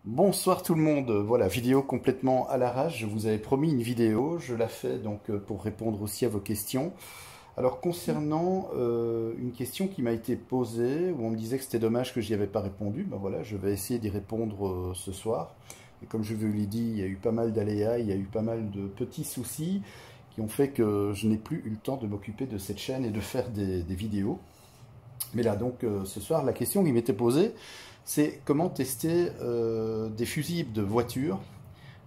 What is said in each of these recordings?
Bonsoir tout le monde, voilà, vidéo complètement à l'arrache, je vous avais promis une vidéo, je la fais donc pour répondre aussi à vos questions. Alors concernant une question qui m'a été posée, où on me disait que c'était dommage que j'y avais pas répondu, ben voilà, je vais essayer d'y répondre ce soir. Et comme je vous l'ai dit, il y a eu pas mal d'aléas, il y a eu pas mal de petits soucis qui ont fait que je n'ai plus eu le temps de m'occuper de cette chaîne et de faire des vidéos. Mais là, donc, ce soir, la question qui m'était posée, c'est comment tester des fusibles de voiture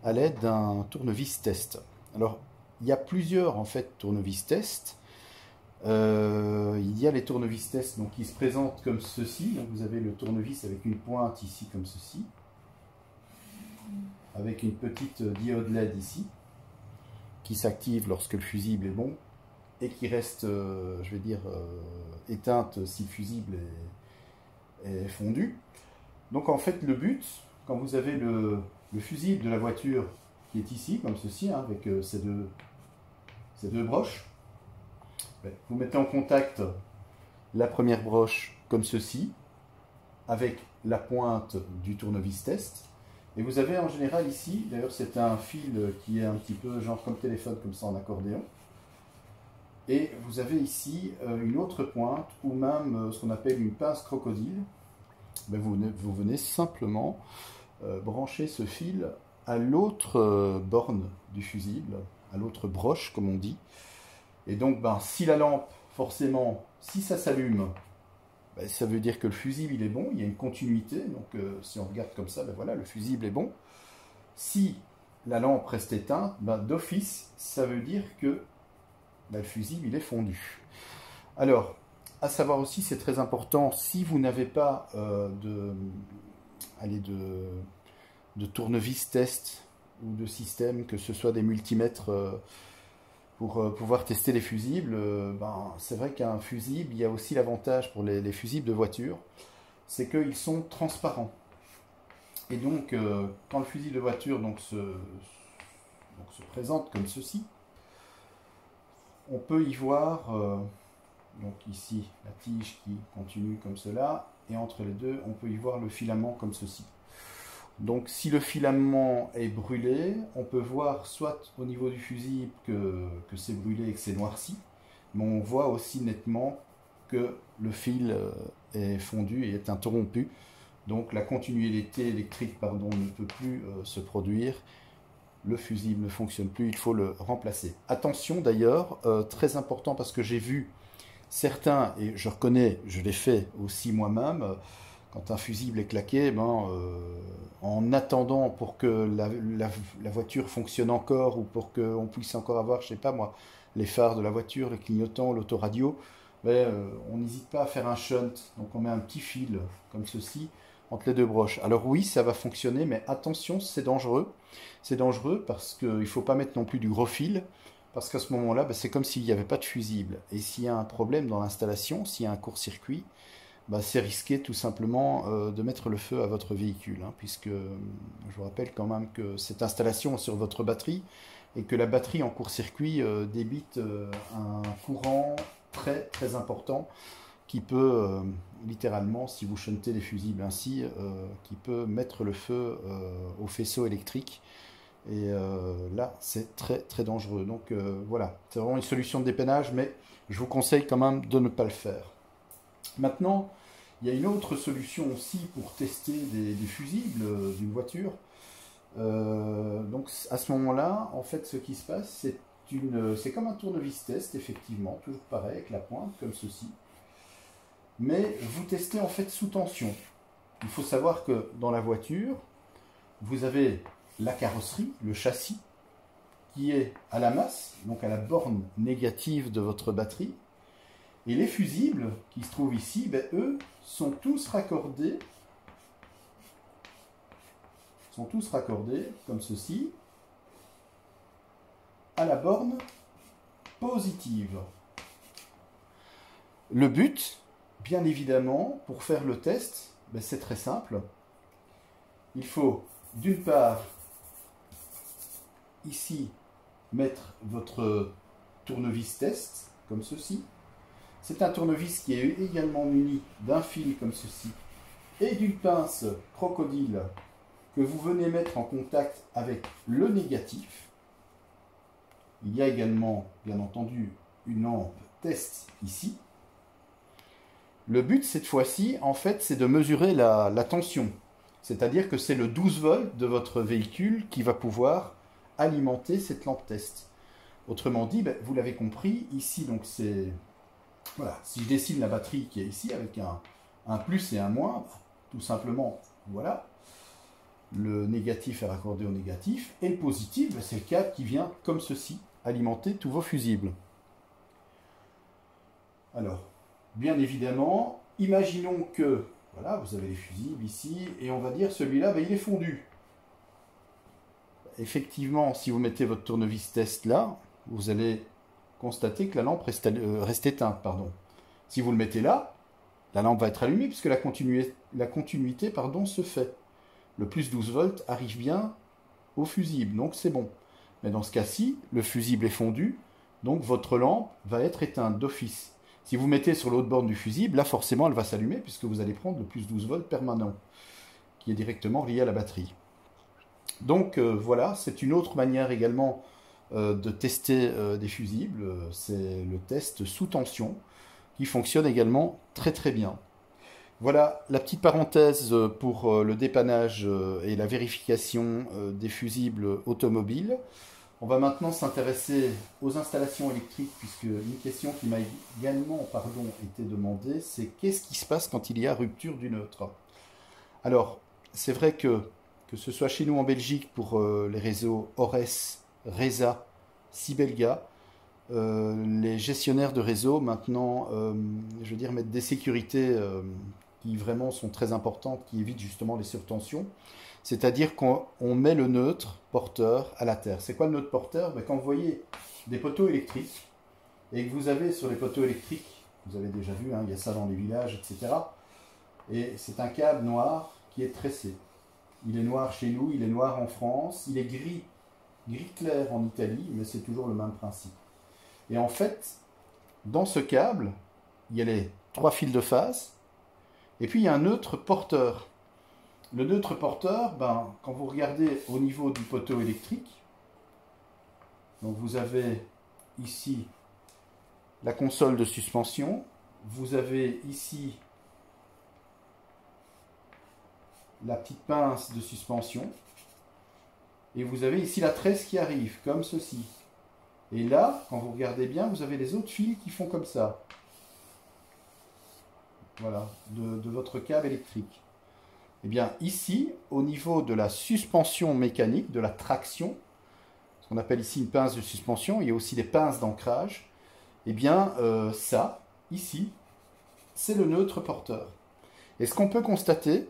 à l'aide d'un tournevis test. Alors, il y a plusieurs, en fait, tournevis test. Il y a les tournevis test donc, qui se présentent comme ceci. Donc, vous avez le tournevis avec une pointe ici, comme ceci, avec une petite diode LED ici, qui s'active lorsque le fusible est bon, et qui reste, je vais dire, éteinte si le fusible est fondu. Donc en fait le but, quand vous avez le fusible de la voiture qui est ici, comme ceci, hein, avec ces deux broches, vous mettez en contact la première broche comme ceci, avec la pointe du tournevis test, et vous avez en général ici, d'ailleurs c'est un fil qui est un petit peu genre comme téléphone, comme ça en accordéon, et vous avez ici une autre pointe, ou même ce qu'on appelle une pince crocodile. Vous venez simplement brancher ce fil à l'autre borne du fusible, à l'autre broche comme on dit. Et donc si la lampe, forcément, si ça s'allume, ça veut dire que le fusible il est bon, il y a une continuité. Donc si on regarde comme ça, voilà, le fusible est bon. Si la lampe reste éteinte, d'office, ça veut dire que le fusible il est fondu. Alors, à savoir aussi, c'est très important, si vous n'avez pas de tournevis test ou de système, que ce soit des multimètres pour pouvoir tester les fusibles, c'est vrai qu'un fusible, il y a aussi l'avantage pour les fusibles de voiture, c'est qu'ils sont transparents. Et donc, quand le fusible de voiture se présente comme ceci, on peut y voir... donc ici, la tige qui continue comme cela, et entre les deux, on peut y voir le filament comme ceci. Donc si le filament est brûlé, on peut voir soit au niveau du fusible que c'est brûlé et que c'est noirci, mais on voit aussi nettement que le fil est fondu et est interrompu. Donc la continuité électrique ne peut plus se produire. Le fusible ne fonctionne plus, il faut le remplacer. Attention d'ailleurs, très important parce que j'ai vu certains, et je reconnais, je l'ai fait aussi moi-même, quand un fusible est claqué, en attendant pour que la voiture fonctionne encore ou pour qu'on puisse encore avoir, je sais pas moi, les phares de la voiture, le clignotant, l'autoradio, on n'hésite pas à faire un shunt. Donc on met un petit fil comme ceci entre les deux broches. Alors oui, ça va fonctionner, mais attention, c'est dangereux. C'est dangereux parce qu'il ne faut pas mettre non plus du gros fil. Parce qu'à ce moment-là, c'est comme s'il n'y avait pas de fusible. Et s'il y a un problème dans l'installation, s'il y a un court-circuit, c'est risqué tout simplement de mettre le feu à votre véhicule. Puisque je vous rappelle quand même que cette installation est sur votre batterie et que la batterie en court-circuit débite un courant très très important qui peut littéralement, si vous shuntez les fusibles ainsi, qui peut mettre le feu au faisceau électrique. Et là, c'est très très dangereux. Donc voilà, c'est vraiment une solution de dépannage, mais je vous conseille quand même de ne pas le faire. Maintenant, il y a une autre solution aussi pour tester des fusibles d'une voiture. Donc à ce moment-là, en fait, ce qui se passe, c'est comme un tournevis test, effectivement, toujours pareil, avec la pointe, comme ceci. Mais vous testez en fait sous tension. Il faut savoir que dans la voiture, vous avez la carrosserie, le châssis, qui est à la masse, donc à la borne négative de votre batterie. Et les fusibles qui se trouvent ici, eux, sont tous raccordés comme ceci, à la borne positive. Le but, bien évidemment, pour faire le test, c'est très simple. Il faut, d'une part, ici, mettre votre tournevis test, comme ceci. C'est un tournevis qui est également muni d'un fil comme ceci et d'une pince crocodile que vous venez mettre en contact avec le négatif. Il y a également, bien entendu, une lampe test ici. Le but, cette fois-ci, en fait, c'est de mesurer la tension. C'est-à-dire que c'est le 12 volts de votre véhicule qui va pouvoir alimenter cette lampe test. Autrement dit, ben, vous l'avez compris, ici, donc c'est... Voilà, si je dessine la batterie qui est ici, avec un plus et un moins, tout simplement, voilà. Le négatif est raccordé au négatif, et le positif, ben, c'est le câble qui vient, comme ceci, alimenter tous vos fusibles. Alors, bien évidemment, imaginons que, voilà, vous avez les fusibles ici, et on va dire celui-là, ben, il est fondu. Effectivement, si vous mettez votre tournevis test là, vous allez constater que la lampe reste éteinte. Pardon. Si vous le mettez là, la lampe va être allumée puisque la continuité se fait. Le plus 12 volts arrive bien au fusible, donc c'est bon. Mais dans ce cas-ci, le fusible est fondu, donc votre lampe va être éteinte d'office. Si vous mettez sur l'autre borne du fusible, là forcément elle va s'allumer puisque vous allez prendre le plus 12 volts permanent, qui est directement lié à la batterie. Donc voilà, c'est une autre manière également de tester des fusibles, c'est le test sous tension, qui fonctionne également très très bien. Voilà la petite parenthèse pour le dépannage et la vérification des fusibles automobiles. On va maintenant s'intéresser aux installations électriques, puisque une question qui m'a également été demandée, c'est qu'est-ce qui se passe quand il y a rupture du neutre? Alors, c'est vrai que ce soit chez nous en Belgique pour les réseaux Ores, Resa, Sibelga, les gestionnaires de réseau maintenant, je veux dire, mettent des sécurités qui vraiment sont très importantes, qui évitent justement les surtensions. C'est-à-dire qu'on met le neutre porteur à la terre. C'est quoi le neutre porteur? Ben, quand vous voyez des poteaux électriques, et que vous avez sur les poteaux électriques, vous avez déjà vu, hein, il y a ça dans les villages, etc. Et c'est un câble noir qui est tressé. Il est noir chez nous, il est noir en France, il est gris clair en Italie, mais c'est toujours le même principe. Et en fait, dans ce câble, il y a les 3 fils de phase, et puis il y a un neutre porteur. Le neutre porteur, ben, quand vous regardez au niveau du poteau électrique, donc vous avez ici la console de suspension, vous avez ici la petite pince de suspension, et vous avez ici la tresse qui arrive, comme ceci. Et là, quand vous regardez bien, vous avez les autres fils qui font comme ça. Voilà, de votre câble électrique. Et bien ici, au niveau de la suspension mécanique, de la traction, ce qu'on appelle ici une pince de suspension, il y a aussi des pinces d'ancrage, et bien ça, ici, c'est le neutre porteur. Et ce qu'on peut constater,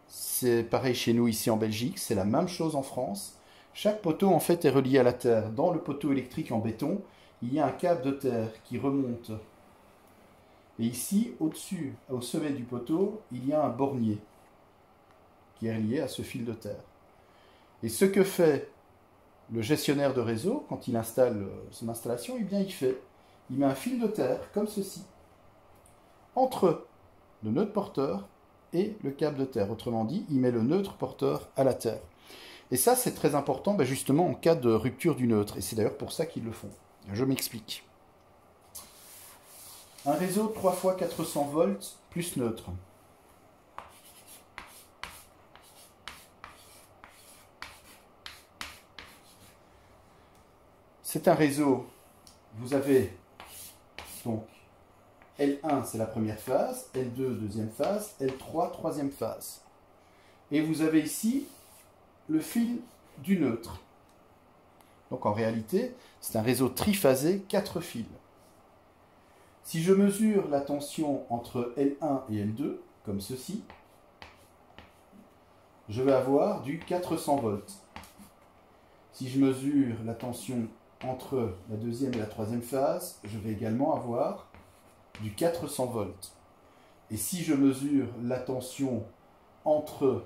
c'est pareil chez nous ici en Belgique, c'est la même chose en France. Chaque poteau en fait est relié à la terre. Dans le poteau électrique en béton, il y a un câble de terre qui remonte. Et ici, au-dessus, au sommet du poteau, il y a un bornier qui est relié à ce fil de terre. Et ce que fait le gestionnaire de réseau, quand il installe son installation, eh bien il met un fil de terre, comme ceci, entre le neutre porteur et le câble de terre. Autrement dit, il met le neutre porteur à la terre. Et ça, c'est très important, ben justement, en cas de rupture du neutre. Et c'est d'ailleurs pour ça qu'ils le font. Je m'explique. Un réseau 3 fois 400 volts plus neutre. C'est un réseau, vous avez donc L1 c'est la première phase, L2 deuxième phase, L3 troisième phase. Et vous avez ici le fil du neutre. Donc en réalité, c'est un réseau triphasé, 4 fils. Si je mesure la tension entre L1 et L2, comme ceci, je vais avoir du 400 volts. Si je mesure la tension entre la deuxième et la troisième phase, je vais également avoir du 400 volts. Et si je mesure la tension entre,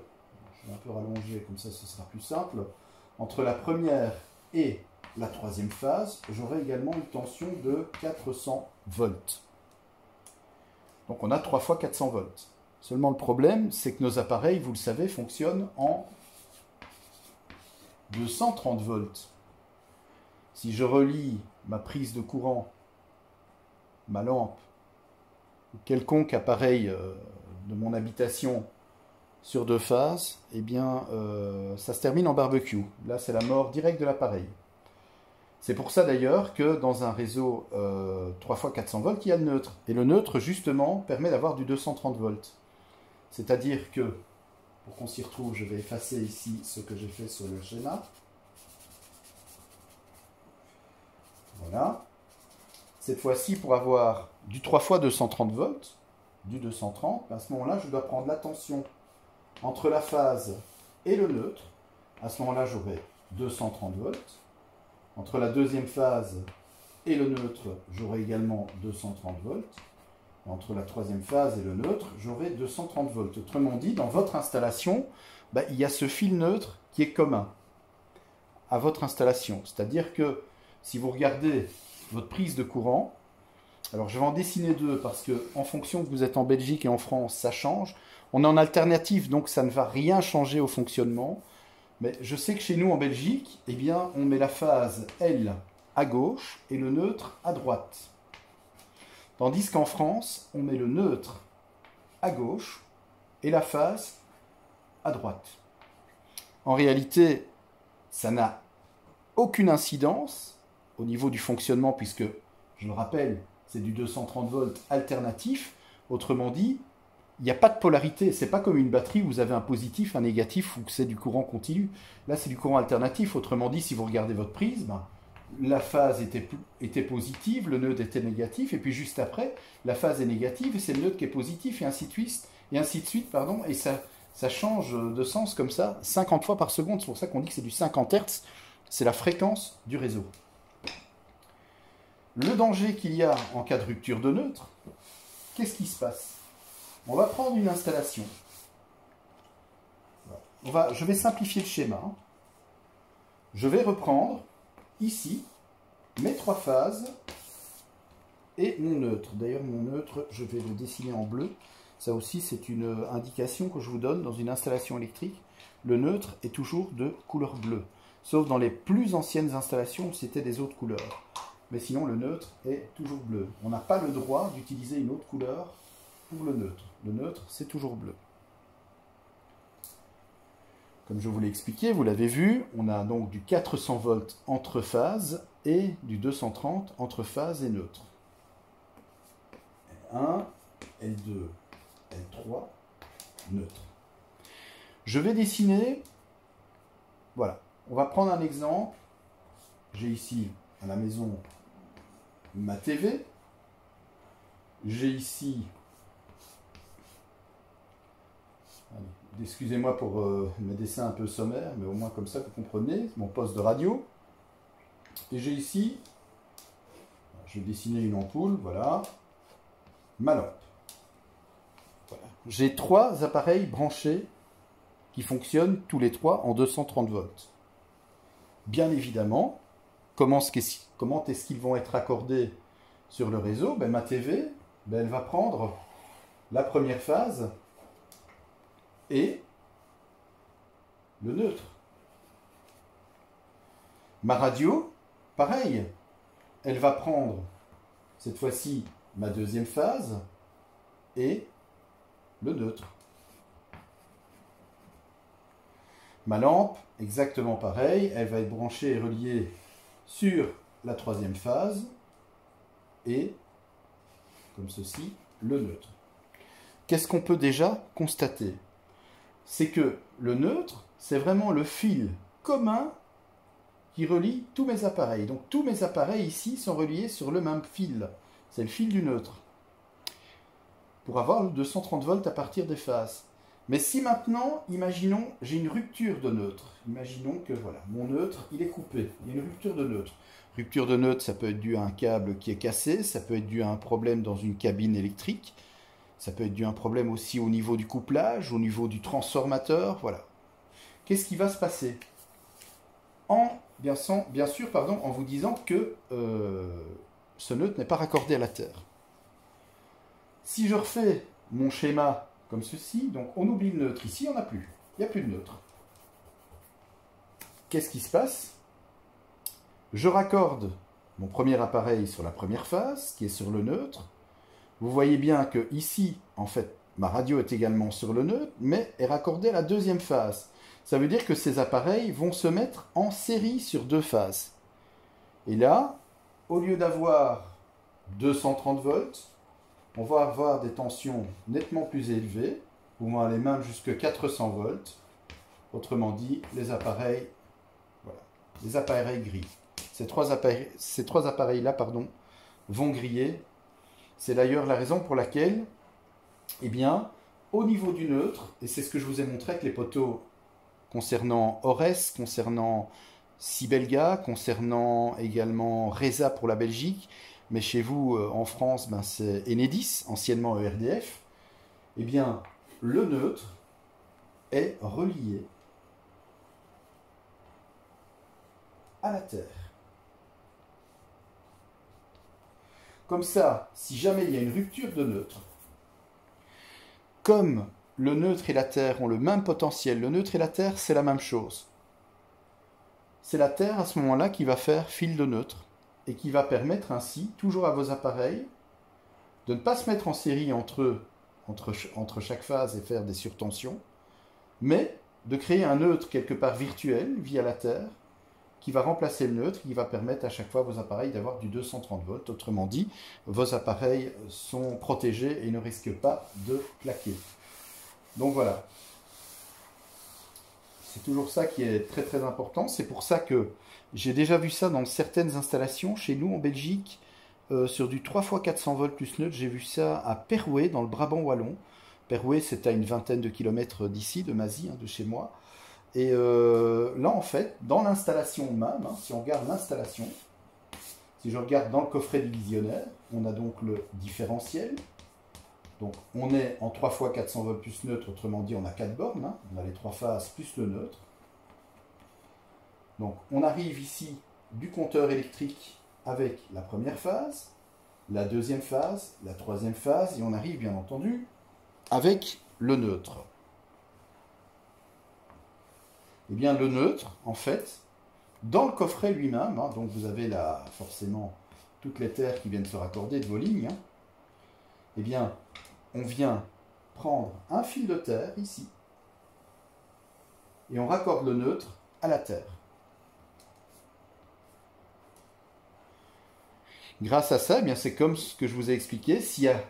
je vais un peu rallonger, comme ça ce sera plus simple, entre la première et la troisième phase, j'aurai également une tension de 400 volts. Donc on a 3 fois 400 volts. Seulement le problème, c'est que nos appareils, vous le savez, fonctionnent en 230 volts. Si je relie ma prise de courant, ma lampe, ou quelconque appareil de mon habitation sur 2 phases, eh bien, ça se termine en barbecue. Là, c'est la mort directe de l'appareil. C'est pour ça d'ailleurs que dans un réseau 3 x 400 volts, il y a le neutre. Et le neutre, justement, permet d'avoir du 230 volts. C'est-à-dire que, pour qu'on s'y retrouve, je vais effacer ici ce que j'ai fait sur le schéma. Voilà. Cette fois-ci, pour avoir du 3 x 230 volts, du 230, à ce moment-là, je dois prendre la tension entre la phase et le neutre. À ce moment-là, j'aurai 230 volts. Entre la deuxième phase et le neutre, j'aurai également 230 volts. Entre la troisième phase et le neutre, j'aurai 230 volts. Autrement dit, dans votre installation, il y a ce fil neutre qui est commun à votre installation. C'est-à-dire que si vous regardez votre prise de courant, alors je vais en dessiner 2 parce que en fonction que vous êtes en Belgique et en France, ça change. On est en alternative, donc ça ne va rien changer au fonctionnement. Mais je sais que chez nous en Belgique, eh bien, on met la phase L à gauche et le neutre à droite. Tandis qu'en France, on met le neutre à gauche et la phase à droite. En réalité, ça n'a aucune incidence au niveau du fonctionnement, puisque, je le rappelle, c'est du 230 volts alternatif. Autrement dit, il n'y a pas de polarité. Ce n'est pas comme une batterie où vous avez un positif, un négatif, ou que c'est du courant continu. Là, c'est du courant alternatif. Autrement dit, si vous regardez votre prise, la phase était positive, le neutre était négatif, et puis juste après, la phase est négative, et c'est le neutre qui est positif, et ainsi de suite, et ça change de sens comme ça, 50 fois par seconde. C'est pour ça qu'on dit que c'est du 50 Hz. C'est la fréquence du réseau. Le danger qu'il y a en cas de rupture de neutre, qu'est-ce qui se passe? On va prendre une installation. Je vais simplifier le schéma. Je vais reprendre ici mes 3 phases et mon neutre. D'ailleurs, mon neutre, je vais le dessiner en bleu. Ça aussi, c'est une indication que je vous donne dans une installation électrique. Le neutre est toujours de couleur bleue. Sauf dans les plus anciennes installations où c'était des autres couleurs. Mais sinon, le neutre est toujours bleu. On n'a pas le droit d'utiliser une autre couleur pour le neutre. Le neutre, c'est toujours bleu. Comme je vous l'ai expliqué, vous l'avez vu, on a donc du 400 volts entre phases et du 230 entre phase et neutre. L1, L2, L3, neutre. Je vais dessiner, voilà, on va prendre un exemple. J'ai ici à la maison ma TV. J'ai ici, excusez-moi pour mes dessins un peu sommaires, mais au moins comme ça vous comprenez, mon poste de radio. Et j'ai ici, je vais dessiner une ampoule, voilà, ma lampe. Voilà. J'ai 3 appareils branchés qui fonctionnent tous les 3 en 230 volts. Bien évidemment, comment est-ce qu'ils vont être accordés sur le réseau? Ma TV, elle va prendre la première phase et le neutre. Ma radio, pareil, elle va prendre cette fois-ci ma deuxième phase et le neutre. Ma lampe, exactement pareil, elle va être branchée et reliée sur la troisième phase et, comme ceci, le neutre. Qu'est-ce qu'on peut déjà constater? C'est que le neutre, c'est vraiment le fil commun qui relie tous mes appareils. Donc tous mes appareils ici sont reliés sur le même fil. C'est le fil du neutre. Pour avoir le 230 volts à partir des phases. Mais si maintenant, imaginons, j'ai une rupture de neutre. Imaginons que voilà, mon neutre, il est coupé. Il y a une rupture de neutre. Rupture de neutre, ça peut être dû à un câble qui est cassé, ça peut être dû à un problème dans une cabine électrique, ça peut être dû à un problème aussi au niveau du couplage, au niveau du transformateur, voilà. Qu'est-ce qui va se passer? Bien sûr, en vous disant que ce neutre n'est pas raccordé à la Terre. Si je refais mon schéma comme ceci, donc on oublie le neutre ici, on n'a plus. Il n'y a plus de neutre. qu'est-ce qui se passe? Je raccorde mon premier appareil sur la première phase, qui est sur le neutre. Vous voyez bien que ici, en fait, ma radio est également sur le neutre, mais est raccordée à la deuxième phase. Ça veut dire que ces appareils vont se mettre en série sur deux phases. Et là, au lieu d'avoir 230 volts, on va avoir des tensions nettement plus élevées, pouvant aller même jusqu'à 400 volts. Autrement dit, les appareils, voilà, les appareils grillent. Ces trois appareils-là, vont griller. C'est d'ailleurs la raison pour laquelle, eh bien, au niveau du neutre, et c'est ce que je vous ai montré avec les poteaux concernant Ores, concernant Sibelga, concernant également Reza pour la Belgique, mais chez vous, en France, c'est Enedis, anciennement ERDF, eh bien, le neutre est relié à la Terre. Comme ça, si jamais il y a une rupture de neutre, comme le neutre et la Terre ont le même potentiel, le neutre et la Terre, c'est la même chose. C'est la Terre à ce moment-là qui va faire fil de neutre et qui va permettre ainsi, toujours à vos appareils, de ne pas se mettre en série entre chaque phase et faire des surtensions, mais de créer un neutre quelque part virtuel via la Terre qui va remplacer le neutre, qui va permettre à chaque fois à vos appareils d'avoir du 230 volts. Autrement dit, vos appareils sont protégés et ne risquent pas de claquer. Donc voilà. C'est toujours ça qui est très très important. C'est pour ça que j'ai déjà vu ça dans certaines installations. Chez nous en Belgique, sur du 3x400 volts plus neutre, j'ai vu ça à Perouet, dans le Brabant wallon. Perouet, c'est à une vingtaine de kilomètres d'ici, de Mazie, de chez moi. Et là, en fait, dans l'installation même, si on regarde l'installation, si je regarde dans le coffret divisionnaire, on a donc le différentiel. Donc, on est en 3x400 volts plus neutre, autrement dit, on a 4 bornes. On a les 3 phases plus le neutre. Donc, on arrive ici du compteur électrique avec la première phase, la deuxième phase, la troisième phase, et on arrive, bien entendu, avec le neutre. Eh bien, le neutre, en fait, dans le coffret lui-même, donc vous avez là, forcément, toutes les terres qui viennent se raccorder de vos lignes, eh bien, on vient prendre un fil de terre, ici, et on raccorde le neutre à la terre. Grâce à ça, eh bien, c'est comme ce que je vous ai expliqué, s'il y a,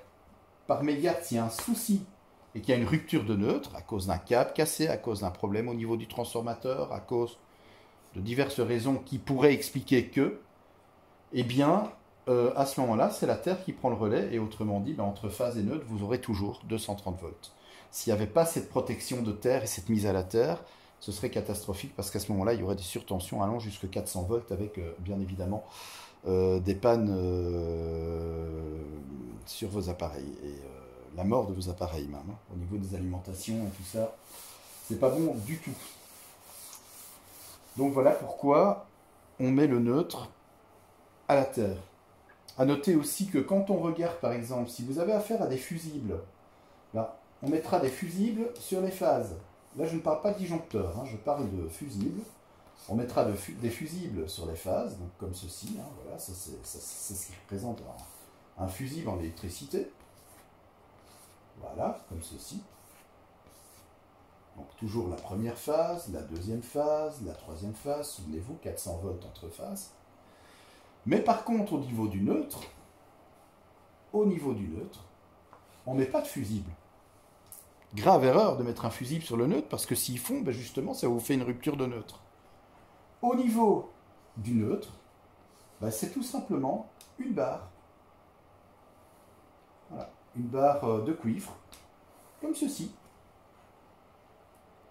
par mégarde, s'il y a un souci et qu'il y a une rupture de neutre, à cause d'un câble cassé, à cause d'un problème au niveau du transformateur, à cause de diverses raisons qui pourraient expliquer que, eh bien, à ce moment-là, c'est la Terre qui prend le relais, et autrement dit, entre phase et neutre, vous aurez toujours 230 volts. S'il n'y avait pas cette protection de terre et cette mise à la terre, ce serait catastrophique, parce qu'à ce moment-là, il y aurait des surtensions allant jusqu'à 400 volts, avec, bien évidemment, des pannes sur vos appareils. Et la mort de vos appareils même, au niveau des alimentations et tout ça, c'est pas bon du tout. Donc voilà pourquoi on met le neutre à la terre. À noter aussi que quand on regarde par exemple, si vous avez affaire à des fusibles, là, on mettra des fusibles sur les phases. Là je ne parle pas de disjoncteurs, je parle de fusibles. On mettra des fusibles sur les phases, donc comme ceci, voilà, c'est ce qui représente un fusible en électricité. Voilà, comme ceci. Donc toujours la première phase, la deuxième phase, la troisième phase, souvenez-vous, 400 volts entre phases. Mais par contre, au niveau du neutre, on ne met pas de fusible. Grave erreur de mettre un fusible sur le neutre, parce que s'ils font, justement, ça vous fait une rupture de neutre. Au niveau du neutre, c'est tout simplement une barre. Voilà, une barre de cuivre, comme ceci,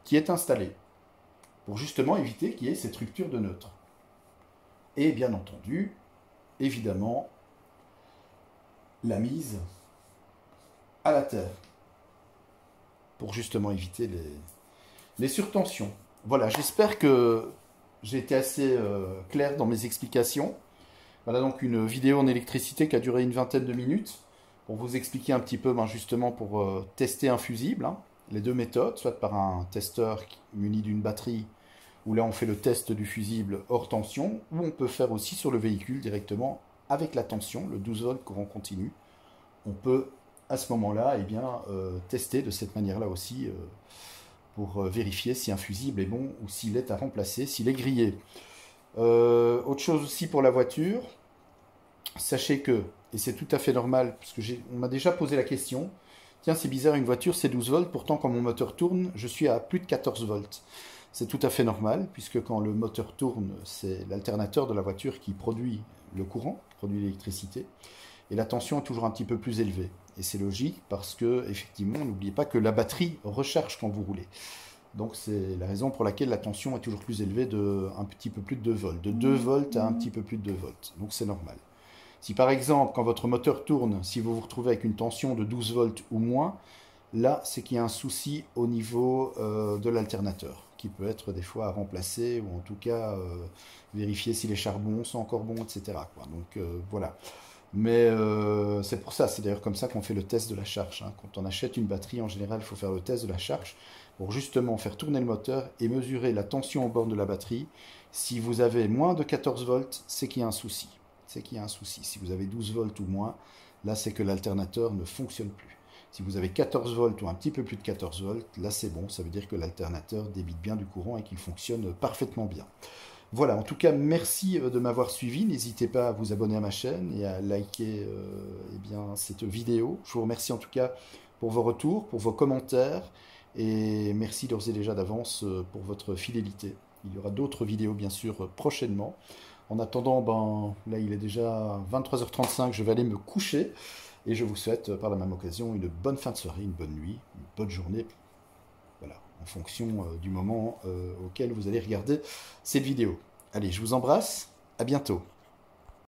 qui est installée, pour justement éviter qu'il y ait cette rupture de neutre. Et bien entendu, évidemment, la mise à la terre, pour justement éviter les surtensions. Voilà, j'espère que j'ai été assez clair dans mes explications. Voilà donc une vidéo en électricité qui a duré une vingtaine de minutes, pour vous expliquer un petit peu, justement, pour tester un fusible, les deux méthodes, soit par un testeur muni d'une batterie, où là on fait le test du fusible hors tension, ou on peut faire aussi sur le véhicule directement avec la tension, le 12 volts courant continu. On peut à ce moment-là tester de cette manière-là aussi pour vérifier si un fusible est bon ou s'il est à remplacer, s'il est grillé. Autre chose aussi pour la voiture, sachez que, et c'est tout à fait normal, parce que on m'a déjà posé la question, tiens c'est bizarre, une voiture c'est 12 volts, pourtant quand mon moteur tourne, je suis à plus de 14 volts. C'est tout à fait normal, puisque quand le moteur tourne, c'est l'alternateur de la voiture qui produit le courant, produit l'électricité, et la tension est toujours un petit peu plus élevée. Et c'est logique, parce que, effectivement, n'oubliez pas que la batterie recharge quand vous roulez. Donc c'est la raison pour laquelle la tension est toujours plus élevée de un petit peu plus de 2 volts. De 2 volts à un petit peu plus de 2 volts. Donc c'est normal. Si par exemple, quand votre moteur tourne, si vous vous retrouvez avec une tension de 12 volts ou moins, là c'est qu'il y a un souci au niveau de l'alternateur, qui peut être des fois à remplacer, ou en tout cas vérifier si les charbons sont encore bons, etc. quoi. Donc voilà. Mais c'est pour ça, c'est d'ailleurs comme ça qu'on fait le test de la charge. Hein. Quand on achète une batterie, en général, il faut faire le test de la charge pour justement faire tourner le moteur et mesurer la tension au bord de la batterie. Si vous avez moins de 14 volts, c'est qu'il y a un souci. C'est qu'il y a un souci. Si vous avez 12 volts ou moins, là, c'est que l'alternateur ne fonctionne plus. Si vous avez 14 volts ou un petit peu plus de 14 volts, là, c'est bon. Ça veut dire que l'alternateur débite bien du courant et qu'il fonctionne parfaitement bien. Voilà, en tout cas, merci de m'avoir suivi. N'hésitez pas à vous abonner à ma chaîne et à liker cette vidéo. Je vous remercie en tout cas pour vos retours, pour vos commentaires. Et merci d'ores et déjà d'avance pour votre fidélité. Il y aura d'autres vidéos, bien sûr, prochainement. En attendant, là, il est déjà 23h35. Je vais aller me coucher. Et je vous souhaite, par la même occasion, une bonne fin de soirée, une bonne nuit, une bonne journée. Voilà, en fonction du moment auquel vous allez regarder cette vidéo. Allez, je vous embrasse, à bientôt.